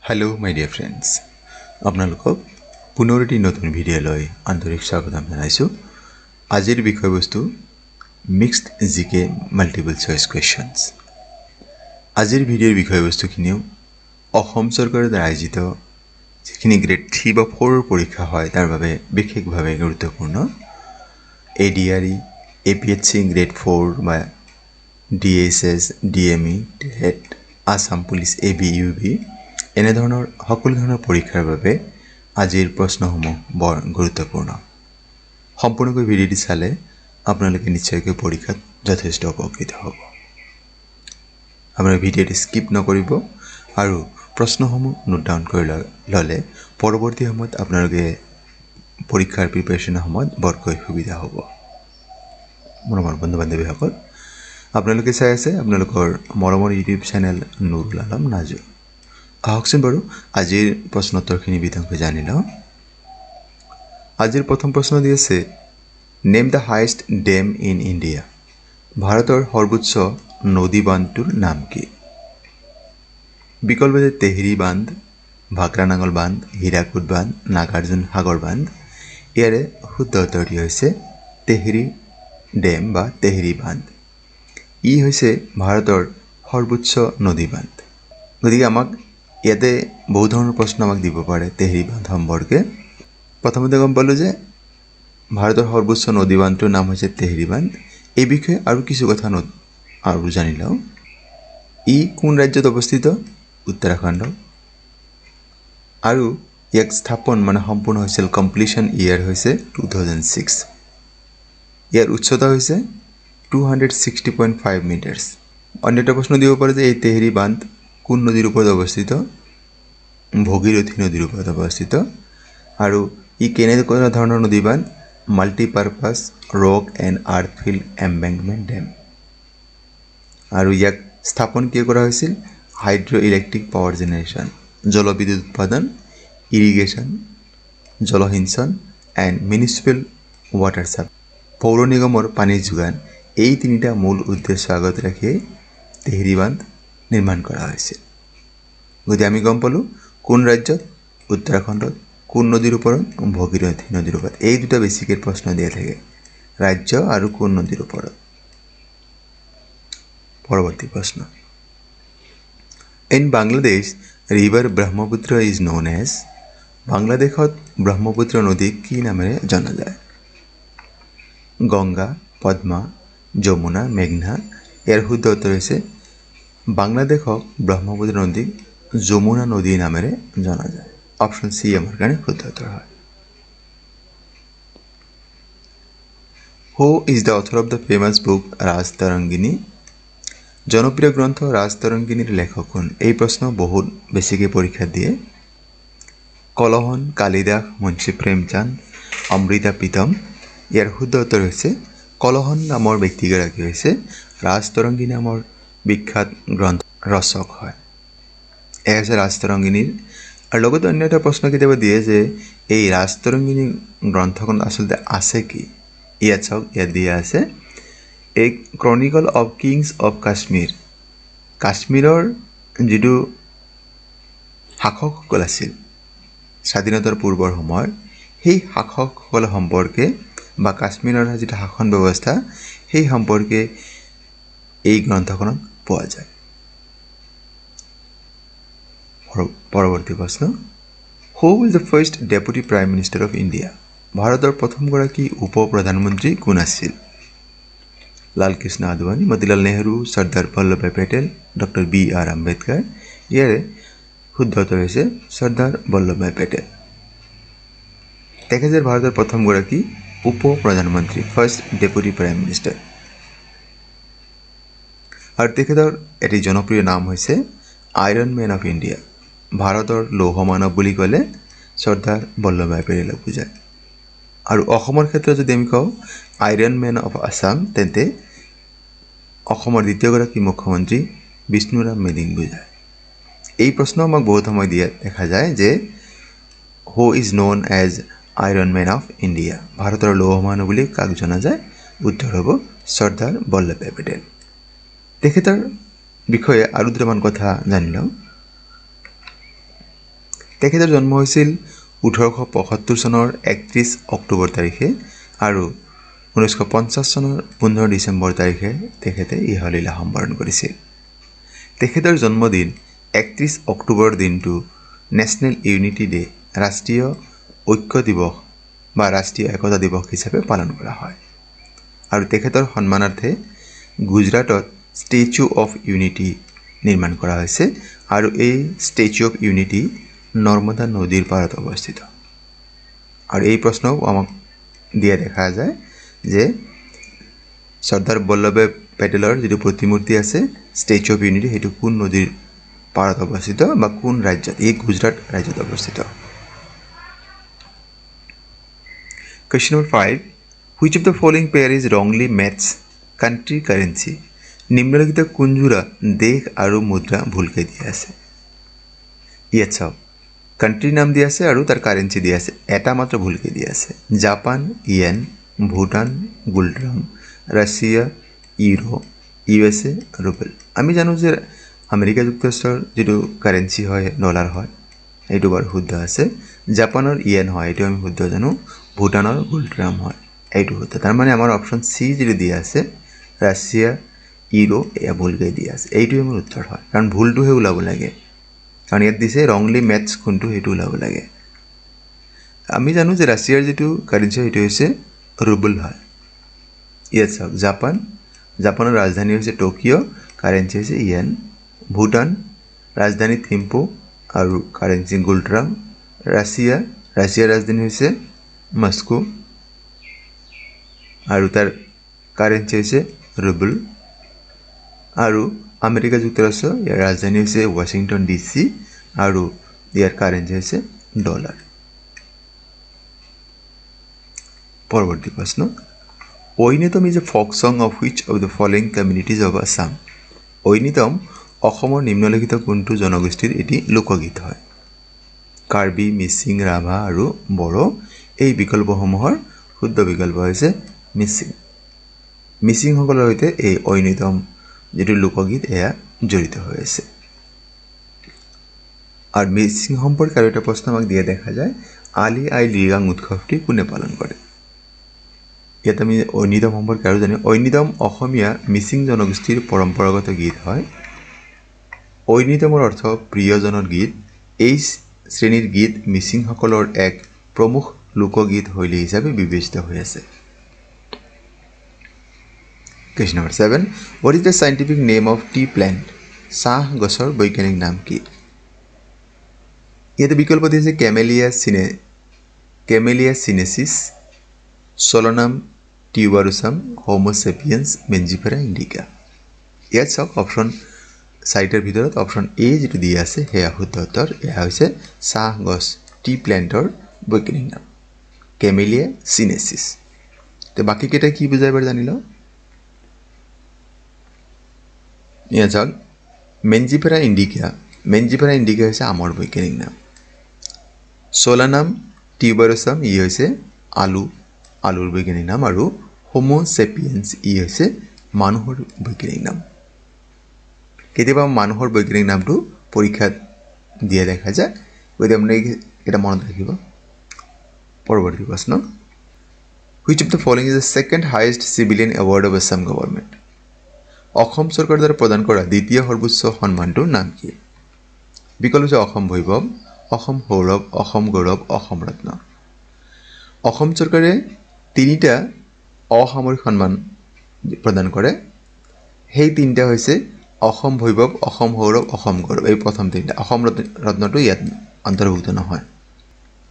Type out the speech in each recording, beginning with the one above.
Hello my dear friends আপোনালোকক পুনৰ এটি নতুন ভিডিঅ লৈ আন্তৰিক স্বাগতম জনাইছো আজিৰ বিষয়বস্তু মিক্সড জিকে মাল্টিপল চয়েস কোৱেশ্চনছ আজিৰ ভিডিঅ'ৰ বিষয়বস্তুখিনিও অসম চৰকাৰৰ দ্বাৰা আয়োজিত যিখিনি গ্ৰেড 3 বা 4 ৰ পৰীক্ষা হয় তাৰ বাবে বিশেষভাৱে গুৰুত্বপূৰ্ণ এডিআৰই এপিএচসি গ্ৰেড 4 বা DSS DME TET Assam police এবিইউবি এনে ধৰণৰ সকলো ধৰণৰ পৰীক্ষাৰ বাবে আজিৰ প্ৰশ্নসমূহ বৰ গুৰুত্বপূৰ্ণ সম্পূৰ্ণকৈ ভিডিঅ'টি চালে আপোনালোকে নিশ্চয়কৈ পৰীক্ষাত যথেষ্ট উপকৃত হ'ব আপোনাৰ ভিডিঅ'টি স্কিপ নকৰিব আৰু প্ৰশ্নসমূহ নোট ডাউন কৰি ললে পৰৱৰ্তী সময়ত আপোনালোকে পৰীক্ষাৰ প্ৰিপাৰেচনৰ সময়ত বৰকৈ সুবিধা হ'ব মৰমৰ বন্ধু-বান্ধৱীসকল আপোনালোকে চাই আছে আপোনালোকৰ মৰমৰ ইউটিউব চেনেল নুৰুল আলম নাজু আহকচোন বাৰু আজিৰ প্ৰশ্নোত্তৰখিনি বিতংকৈ জানি লওঁ আজিৰ প্ৰথম প্ৰশ্ন দি আছে name the highest dam in India ভাৰতৰ সৰ্বোচ্চ নদী বান্ধটোৰ নাম কি বিকল্প তেহৰি বান্ধ ভাকৰানাগল বান্ধ হীৰাকুদ বান্ধ নাগাৰ্জুন সাগৰ বান্ধ ইয়াৰে শুদ্ধ উত্তৰটি হৈছে তেহৰি ডেম বা তেহৰি বান্ধ ই হৈছে ভাৰতৰ সৰ্বোচ্চ নদী বান্ধ গতিকে আমাক ইয়াতে বহু ধৰণৰ প্ৰশ্ন আমাক দিব পাৰে তেহৰি বান্ধ সম্পৰ্কে প্ৰথমতে গম পালো যে ভাৰতৰ সৰ্বোচ্চ নদী বান্ধটোৰ নাম হৈছে তেহৰি বান্ধ এই বিষয়ে আৰু কিছু কথা আৰু জানি লওঁ ই কোন ৰাজ্যত অৱস্থিত উত্তৰাখণ্ড আৰু ইয়াক স্থাপন সম্পূৰ্ণ হৈছিল কমপ্লিশন ইয়াৰ হৈছে 2006 ইয়াৰ উচ্চতা হৈছে 260.5 মিটাৰছ অন্য এটা প্ৰশ্ন দিব পাৰে যে এই তেহৰি বান্ধ কোন নদীৰ ওপৰত অৱস্থিত ভগীৰথী নদীৰ ওপৰত অৱস্থিত আৰু ই কেনেকুৱা ধৰণৰ নদী বান্ধ মাল্টিপাৰপাস ৰক এণ্ড আৰ্থফিল এম্বেংকমেণ্ট ডেম আৰু ইয়াক স্থাপন কিয় কৰা হৈছিল হাইড্ৰ ইলেক্ট্ৰিক পাৱাৰ জেনেৰেশ্যন জলবিদ্যুৎ উৎপাদন ইৰিগেশ্যন জলসিঞ্চন এণ্ড মিউনিচিপেল ৱাটাৰ ছাপ্লাই পৌৰ নিগমৰ পানী যোগান এই তিনিটা মূল উদ্দেশ্য আগত ৰাখি তেহৰি বান্ধ নিৰ্মাণ কৰা হৈছিল গতিকে আমি গম পালো কোন ৰাজ্যত উত্তৰাখণ্ডত কোন নদীৰ ওপৰত ভগীৰথী নদীৰ ওপৰত এই দুটা বেছিকৈ প্ৰশ্ন দিয়া থাকে ৰাজ্য আৰু কোন নদীৰ ওপৰত পৰৱৰ্তী প্ৰশ্ন in Bangladesh river Brahmaputra is known as বাংলাদেশত ব্ৰহ্মপুত্ৰ নদীক কি নামেৰে জনা যায় গংগা পদ্মা যমুনা মেঘনা ইয়াৰ শুদ্ধ উত্তৰ হৈছে বাংলাদেশক ব্ৰহ্মপুত্ৰ নদীক যমুনা নদী নামেৰে জনা যায় অপশন সি আমাৰ কাৰণে শুদ্ধ উত্তৰ হয় who is the author of the famous book Rajatarangini জনপ্ৰিয় গ্ৰন্থ ৰাজ তৰংগিনীৰ লেখক কোন এই প্ৰশ্ন বহুত বেছিকৈ পৰীক্ষা দিয়ে কলহন কালিদাস মুন্সী প্ৰেমচান্দ অমৃতা প্ৰীতম ইয়াৰ শুদ্ধ উত্তৰ হৈছে কলহন নামৰ ব্যক্তিগৰাকী হৈছে ৰাজ তৰংগিনী নামৰ বিখ্যাত গ্ৰন্থ ৰচক হয় এয়া হৈছে ৰাজ তৰংগিনীৰ আৰু লগতে অন্য এটা প্ৰশ্ন কেতিয়াবা দিয়ে যে এই ৰাজ তৰংগিনী গ্ৰন্থখন আচলতে আছে কি ইয়াত চাওক ইয়াত দিয়া আছে a chronicle of kings of Kashmir কাশ্মীৰৰ যিটো শাসকসকল আছিল স্বাধীনতাৰ পূৰ্বৰ সময়ত সেই শাসকসকল সম্পৰ্কে বা কাশ্মীৰৰ যিটো শাসন ব্যৱস্থা সেই সম্পৰ্কে এই গ্ৰন্থখনত পোৱা যায় পৰৱৰ্তী প্ৰশ্ন who is the first deputy prime minister of India ভাৰতৰ প্ৰথমগৰাকী উপ প্ৰধানমন্ত্ৰী কোন আছিল Lalkrishna Advani Motilal Nehru Sardar Vallabhbhai Patel doctor B R Ambedkar ইয়াৰে শুদ্ধ উত্তৰ হৈছে চৰ্দাৰ বল্লভভাই পেটেল তেখেতে ভাৰতৰ প্ৰথমগৰাকী উপ প্ৰধানমন্ত্ৰী ফাৰ্ষ্ট ডেপুটি প্ৰাইম মিনিষ্টাৰ আৰু তেখেতৰ এটি জনপ্ৰিয় নাম হৈছে আইৰণ মেন অফ ইণ্ডিয়া ভাৰতৰ লৌহ মানৱ বুলি ক'লে চৰ্দাৰ বল্লভভাই পেটেলক বুজায় আৰু অসমৰ ক্ষেত্ৰত যদি আমি কওঁ আইৰণ মেন অফ আছাম তেন্তে অসমৰ দ্বিতীয়গৰাকী মুখ্যমন্ত্ৰী বিষ্ণুৰাম মেধিক বুজায় এই প্ৰশ্ন আমাক বহুত সময় দিয়া দেখা যায় যে who is known as iron man of India ভাৰতৰ লৌহ মানৱ বুলি কাক জনা যায় উত্তৰ হ'ব চৰ্দাৰ বল্লভভাই পেটেল তেখেতৰ বিষয়ে আৰু দুটামান কথা জানি লওঁ তেখেতৰ জন্ম হৈছিল 1875 চনৰ 31 অক্টোবৰ তাৰিখে আৰু 1950 চনৰ 15 ডিচেম্বৰ তাৰিখে তেখেতে ইহলীলা সম্বৰণ কৰিছিল। তেখেতৰ জন্মদিন 31 অক্টোবৰ দিনটো নেশ্যনেল ইউনিটি ডে ৰাষ্ট্ৰীয় ঐক্য দিৱস বা ৰাষ্ট্ৰীয় একতা দিৱস হিচাপে পালন কৰা হয় আৰু তেখেতৰ সন্মানাৰ্থে গুজৰাটত ষ্টেচু অফ ইউনিটি নিৰ্মাণ কৰা হৈছে আৰু এই ষ্টেচু অফ ইউনিটি নৰ্মদা নদীৰ পাৰত অৱস্থিত। আৰু এই প্ৰশ্নও আমাক দিয়া দেখা যায় যে চৰ্দাৰ বল্লভভাই পেটেলৰ যিটো প্ৰতিমূৰ্তি আছে ষ্টেচু অফ ইউনিটি সেইটো কোন নদীৰ পাৰত অৱস্থিত বা কোন ৰাজ্যত? এই গুজৰাট ৰাজ্যত অৱস্থিত। Question number 5. Which of the following pair is wrongly matches country currency? নিম্নলিখিত কোনজোৰা দেশ আৰু মুদ্ৰা ভুলকৈ দিয়া আছে? ইয়াত চাওক কাণ্ট্ৰিৰ নাম দিয়া আছে আৰু তাৰ কাৰেন্সি দিয়া আছে, এটা মাত্ৰ ভুলকৈ দিয়া আছে। Japan yen, Bhutan ngultrum, Russia euro, USA rouble. আমি জানো যে আমেৰিকা যুক্তৰাষ্ট্ৰৰ যিটো কাৰেন্সি হয় ডলাৰ হয়, এইটো বাৰু শুদ্ধ আছে। জাপানৰ ইয়েন হয়, এইটো আমি শুদ্ধ জানো। ভুটানৰ গুলড্ৰাম হয়, এইটো শুদ্ধ। তাৰমানে আমাৰ অপশ্যন চি যিটো দিয়া আছে ৰাছিয়া ইউৰো এয়া ভুলকৈ দিয়া আছে, এইটোৱে মোৰ উত্তৰ হয়। কাৰণ ভুলটোহে ওলাব লাগে, কাৰণ ইয়াত দিছে ৰংলি মেটছ কোনটো সেইটো ওলাব লাগে। আমি জানো যে ৰাছিয়াৰ যিটো কাৰেন্সি সেইটো হৈছে ৰুবল হয়। ইয়াত চাওক জাপানৰ ৰাজধানী হৈছে টকিঅ', কাৰেন্সি হৈছে ইয়েন। ভুটান ৰাজধানী থিম্পু আৰু কাৰেন্সি গুলড্ৰাম। ৰাছিয়াৰ ৰাজধানী হৈছে মস্কো আৰু তাৰ কাৰেন্সি হৈছে ৰুবল। আৰু আমেৰিকা যুক্তৰাষ্ট্ৰ ইয়াৰ ৰাজধানী হৈছে ৱাশ্বিংটন DC আৰু ইয়াৰ কাৰেন্সি হৈছে ডলাৰ। পৰৱৰ্তী প্ৰশ্ন, ঐনিতম is a folk song of which of the following communities of Assam? ঐনিতম অসমৰ নিম্নলিখিত কোনটো জনগোষ্ঠীৰ এটি লোকগীত হয়? কাৰ্বি, মিচিং, ৰাভা আৰু বড়ো। এই বিকল্পসমূহৰ শুদ্ধ বিকল্প হৈছে মিচিং। মিচিংসকলৰ সৈতে এই ঐনিতম যিটো লোকগীত এয়া জড়িত হৈ আছে। আৰু মিচিং সম্পৰ্কে আৰু এটা প্ৰশ্ন আমাক দিয়া দেখা যায়, আলি আই লৃগাং উৎসৱটি কোনে পালন কৰে? ইয়াত আমি ঐনিতম সম্পৰ্কে আৰু জানিম। ঐনিতম অসমীয়া মিচিং জনগোষ্ঠীৰ পৰম্পৰাগত গীত হয়। ঐনিতমৰ অৰ্থ প্ৰিয়জনৰ গীত। এই শ্ৰেণীৰ গীত মিচিংসকলৰ এক প্ৰমুখ লোকগীত শৈলী হিচাপে বিবেচিত হৈ আছে। Question number 7. What is the scientific name of tea plant? চাহ গছৰ বৈজ্ঞানিক নাম কি? ইয়াতে বিকল্প দিছে Camellia sinensis, Solanum tuberosum, Homo sapiens, Mangifera indica. ইয়াত চাওক অপশ্যন 4টাৰ ভিতৰত অপশ্যন এ যিটো দিয়া আছে সেয়া শুদ্ধ উত্তৰ। এয়া হৈছে চাহ গছ টি প্লেণ্টৰ বৈজ্ঞানিক নাম কেমেলিয়া সিনেসিস। তো বাকীকেইটা কি বুজাই বাৰু জানি লওঁ। ইয়াত চাওক মেঞ্জিফেৰা ইণ্ডিকা হৈছে আমৰ বৈজ্ঞানিক নাম। সোলানাম টিউবাৰোসাম ই হৈছে আলুৰ বৈজ্ঞানিক নাম আৰু হোমো সেপিয়েন্স ই হৈছে মানুহৰ বৈজ্ঞানিক নাম। কেতিয়াবা মানুহৰ বৈজ্ঞানিক নামটো পৰীক্ষাত দিয়া দেখা যায়, গতিকে আপুনি এটা মনত ৰাখিব। পৰৱৰ্তী প্ৰশ্ন, which of the following is the second highest civilian award of Assam government? Assam চৰকাৰৰ দ্বাৰা প্ৰদান কৰা দ্বিতীয় সৰ্বোচ্চ সন্মানটোৰ নাম কি? বিকল্প হৈছে অসম বৈভৱ, অসম সৌৰভ, অসম গৌৰৱ, অসম ৰত্ন। অসম চৰকাৰে 3টা অসামৰিক সন্মান প্ৰদান কৰে। সেই 3টা হৈছে অসম বৈভৱ, অসম সৌৰভ, অসম গৌৰৱ। এই প্ৰথম 3টা, অসম ৰত্নটো ইয়াত অন্তৰ্ভুক্ত নহয়।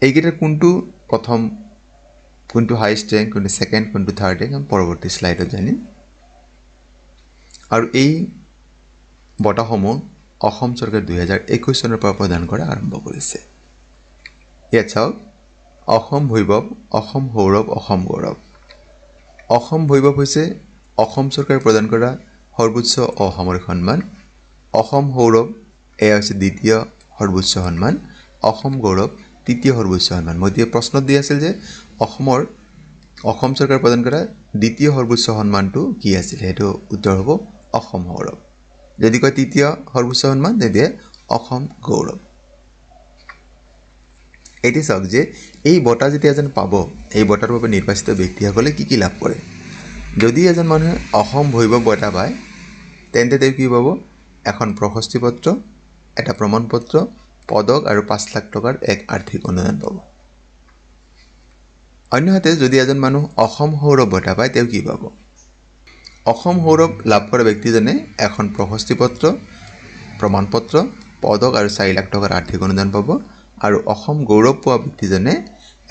এইকেইটাৰ কোনটো প্ৰথম, কোনটো হাইয়েষ্ট ৰেংক, কোনটো ছেকেণ্ড, কোনটো থাৰ্ড ৰেংক আমি পৰৱৰ্তী শ্লাইডত জানিম। আৰু এই বঁটাসমূহ অসম চৰকাৰে 2021 চনৰ পৰা প্ৰদান কৰা আৰম্ভ কৰিছে। ইয়াত চাওক অসম বৈভৱ, অসম সৌৰভ, অসম গৌৰৱ। অসম বৈভৱ হৈছে অসম চৰকাৰে প্ৰদান কৰা সৰ্বোচ্চ অসামৰিক সন্মান। অসম সৌৰভ এয়া হৈছে দ্বিতীয় সৰ্বোচ্চ সন্মান। অসম গৌৰৱ তৃতীয় সৰ্বোচ্চ সন্মান। মই এতিয়া প্ৰশ্নত দি আছিল যে অসম চৰকাৰে প্ৰদান কৰা দ্বিতীয় সৰ্বোচ্চ সন্মানটো কি আছিল, সেইটো উত্তৰ হ'ব অসম সৌৰভ। যদি কয় তৃতীয় সৰ্বোচ্চ সন্মান তেতিয়া অসম গৌৰৱ। এতিয়া চাওক যে এই বঁটা যেতিয়া এজন পাব এই বঁটাৰ বাবে নিৰ্বাচিত ব্যক্তিসকলে কি লাভ কৰে যদি এজন মানুহে অসম ভৈৰৱ বঁটা পায় তেন্তে তেওঁ কি পাব এখন প্ৰশস্তি পত্ৰ এটা প্ৰমাণ পত্ৰ পদক আৰু 5 লাখ টকাৰ এক আৰ্থিক অনুদান পাব অন্যহাতে যদি এজন মানুহ অসম সৌৰভ বঁটা পায় তেওঁ কি পাব অসম সৌৰভ লাভ কৰা ব্যক্তিজনে এখন প্ৰশস্তি পত্ৰ প্ৰমাণ পত্ৰ পদক আৰু 4 লাখ টকাৰ আৰ্থিক অনুদান পাব আৰু অসম গৌৰৱ পোৱা ব্যক্তিজনে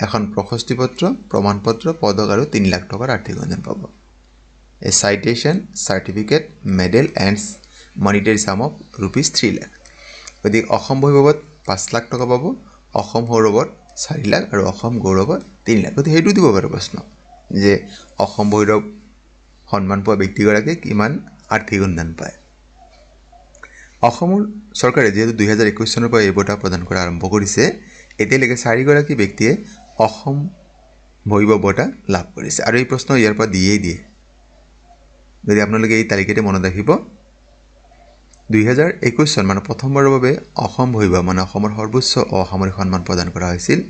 এখন প্ৰশস্তি পত্ৰ প্ৰমাণ পত্ৰ পদক আৰু 3 লাখ টকাৰ আৰ্থিক অনুদান পাব এ citation certificate medal and monetary sum of rupees 3 lakh যদি অসম ভৈৰৱত 5 লাখ টকা পাব অসম সৌৰভত 4 লাখ আৰু অসম গৌৰৱত 3 লাখ গতি হেতু দিব পাৰে প্ৰশ্ন যে অসম ভৈৰৱ সন্মান পোৱা ব্যক্তিগৰাকীয়ে কিমান আৰ্থিক অনুদান পায় অসমৰ চৰকাৰে যেহেতু 2021 চনৰ পৰা এই বঁটা প্ৰদান কৰা আৰম্ভ কৰিছে এতিয়ালৈকে 4 গৰাকী ব্যক্তিয়ে অসম ভৈৰৱ বঁটা লাভ কৰিছে আৰু এই প্ৰশ্ন ইয়াৰ পৰা দিয়ে যদি আপোনালোকে এই তালিকাতে মনত ৰাখিব 2021 চন মানে প্ৰথমবাৰৰ বাবে অসম ভৈৰৱ মানে অসমৰ সৰ্বোচ্চ অসামৰিক সন্মান প্ৰদান কৰা হৈছিল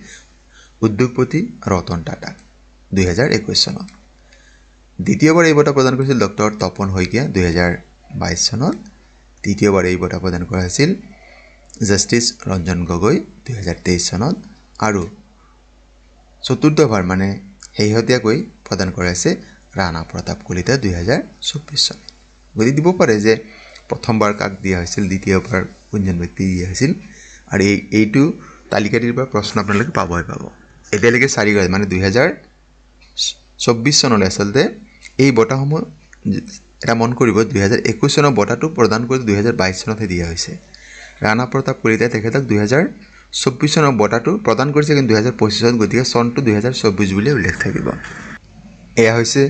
উদ্যোগপতি ৰতন টাটা 2021 চনত দ্বিতীয়বাৰ এই বঁটা প্ৰদান কৰিছিল ডক্টৰ তপন শইকীয়া 2022 চনত তৃতীয়বাৰ এই বঁটা প্ৰদান কৰা হৈছিল জাষ্টিস ৰঞ্জন গগৈ 2023 চনত আৰু চতুৰ্থবাৰ মানে হেইহতীয়াকৈ প্ৰদান কৰা হৈছে ৰাণা প্ৰতাপ কলিতা 2024 চনত গতি দিব পাৰে যে প্ৰথমবাৰ কাক দিয়া হৈছিল দ্বিতীয়বাৰ কোনজন ব্যক্তি দিয়া হৈছিল আৰু এইটো তালিকাটিৰ পৰা প্ৰশ্ন আপোনালোকে পাব এতিয়ালৈকে 4 গৰাকী মানে 2024 চনলৈ আচলতে এই বঁটাসমূহ এটা মন কৰিব 2021 চনৰ বঁটাটো প্ৰদান কৰি 2022 চনতহে দিয়া হৈছে ৰাণা প্ৰতাপ কলিতাই তেখেতক 2024 চনৰ বঁটাটো প্ৰদান কৰিছে কিন্তু 2025 চনত গতিকে চনটো 2024 বুলি উল্লেখ থাকিব এয়া হৈছে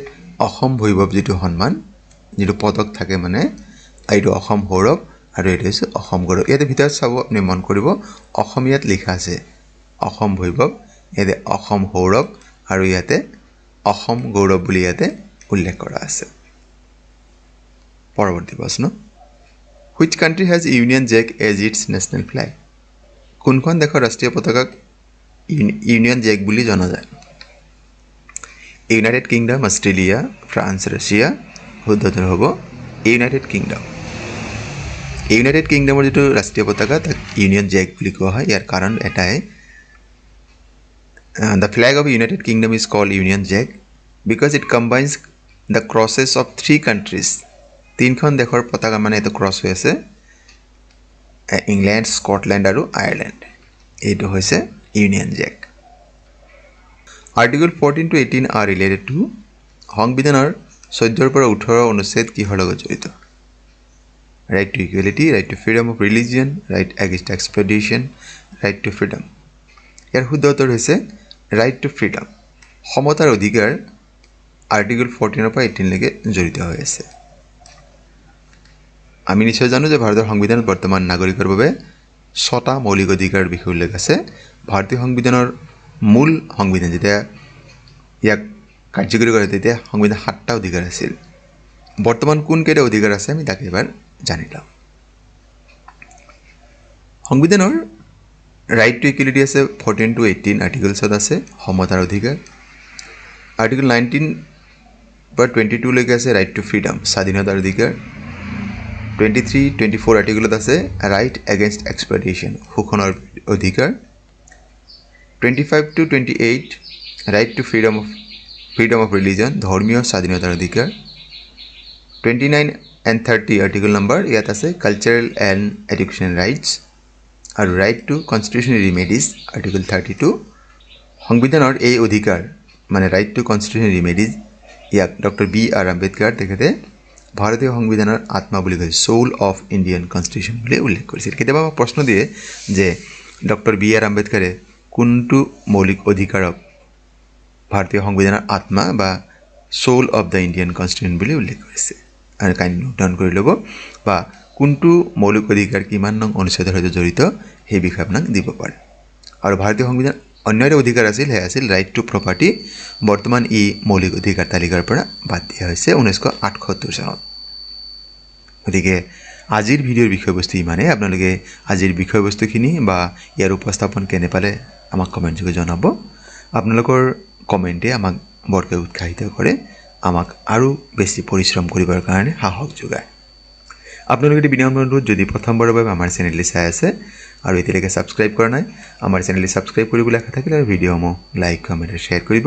অসম ভৈৰৱ যিটো সন্মান যিটো পদক থাকে মানে এইটো অসম সৌৰভ আৰু এইটো হৈছে অসম গৌৰৱ ইয়াতে ভিতৰত চাব আপুনি মন কৰিব অসমীয়াত লিখা আছে অসম ভৈৰৱ ইয়াতে অসম সৌৰভ আৰু ইয়াতে অসম গৌৰৱ বুলি ইয়াতে উল্লেখ কৰা আছে পৰৱৰ্তী প্ৰশ্ন Which country has Union Jack as its national flag? কোনখন দেশৰ ৰাষ্ট্ৰীয় পতাকাক ইউনিয়ন জ্যাক বুলি জনা যায় United Kingdom Australia France Russia শুদ্ধতৰ হ'ব ইউনাইটেড কিংডম ইউনাইটেড কিংডমৰ যেটো ৰাষ্ট্ৰীয় পতাকা তাক ইউনিয়ন জ্যাক বুলি কোৱা হয় ইয়াৰ কাৰণ এটাই The flag of United Kingdom is called Union Jack because it combines the crosses of 3 countries তিনখন দেশৰ পতাকা মানে এটা ক্ৰছ হৈ আছে ইংল্যান্ড স্কটল্যান্ড আৰু আয়াৰল্যান্ড এইটো হৈছে union Jack Article 14 to 18 are related to সংবিধানৰ 14 পৰা 18 অনুচ্ছেদ কিহৰ লগত জড়িত right to equality right to freedom of religion right against exploitation right to freedom ইয়াৰ শুদ্ধ উত্তৰ হৈছে right to freedom সমতাৰ অধিকাৰ Article 14 পৰা 18 লৈকে জড়িত হৈ আছে আমি নিশ্চয় জানো যে ভাৰতৰ সংবিধানত বৰ্তমান নাগৰিকৰ বাবে 6টা মৌলিক অধিকাৰৰ বিষয়ে উল্লেখ আছে ভাৰতীয় সংবিধানৰ মূল সংবিধান যেতিয়া ইয়াক কাৰ্যকৰী কৰে তেতিয়া সংবিধান 7টা অধিকাৰ আছিল বৰ্তমান কোন কেইটা অধিকাৰ আছে আমি তাক এবাৰ জানি লওঁ সংবিধানৰ right to equality আছে 14 to 18 আৰ্টিকলছত আছে সমতাৰ অধিকাৰ আৰ্টিকল 19 পৰা 22 লৈকে আছে right to freedom স্বাধীনতাৰ অধিকাৰ 23 24 আৰ্টিকলত আছে right against exploitation শোষণৰ অধিকাৰ 25 to 28 right to freedom of religion ধৰ্মীয় স্বাধীনতাৰ অধিকাৰ 29 and 30 আৰ্টিকল নম্বৰ ইয়াত আছে cultural and educational rights আৰু right to constitutional remedies article 32 সংবিধানৰ এই অধিকাৰ মানে right to constitutional remedies ইয়াক ডক্টৰ বি আৰ আম্বেদকাৰ তেখেতে ভাৰতীয় সংবিধানৰ আত্মা বুলি কৈছে soul of Indian constitution বুলি উল্লেখ কৰিছিল কেতিয়াবা প্ৰশ্ন দিয়ে যে ডক্টৰ বি আৰ আম্বেদকাৰে কোনটো মৌলিক অধিকাৰক ভাৰতীয় সংবিধানৰ আত্মা বা soul of the Indian constitution বুলি উল্লেখ কৰিছে আৰু কাইন্ড নোট ডাউন কৰি ল'ব বা কোনটো মৌলিক অধিকাৰ কিমান নং অনুচ্ছেদৰ সৈতে জড়িত সেই বিষয়ে আপোনাক দিব পাৰে আৰু ভাৰতীয় সংবিধান অন্য এটা অধিকাৰ আছিল হে আছিল ৰাইট টু প্ৰপাৰ্টি বৰ্তমান ই মৌলিক অধিকাৰ তালিকাৰ পৰা বাদ দিয়া হৈছে 1978 চনত গতিকে আজিৰ ভিডিঅ'ৰ বিষয়বস্তু ইমানে আপোনালোকে আজিৰ বিষয়বস্তুখিনি বা ইয়াৰ উপস্থাপন কেনে পালে আমাক কমেণ্ট যোগে জনাব আপোনালোকৰ কমেণ্টে আমাক বৰকৈ উৎসাহিত কৰে আমাক আৰু বেছি পৰিশ্ৰম কৰিবৰ কাৰণে সাহস যোগায় আপোনালোকে বিনম্ৰ অনুৰোধ যদি প্ৰথমবাৰৰ বাবে আমাৰ চেনেলটি চাই আছে আৰু এতিয়ালৈকে সাবস্ক্ৰাইব কৰা নাই আমাৰ চেনেলটি সাবস্ক্ৰাইব কৰিবলৈ আশা থাকিলে ভিডিঅ'সমূহ লাইক কমেণ্ট আৰু শ্বেয়াৰ কৰিব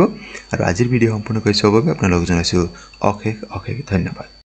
আৰু আজিৰ ভিডিঅ' সম্পূৰ্ণকৈ চোৱাৰ বাবে আপোনালোকক জনাইছো অশেষ ধন্যবাদ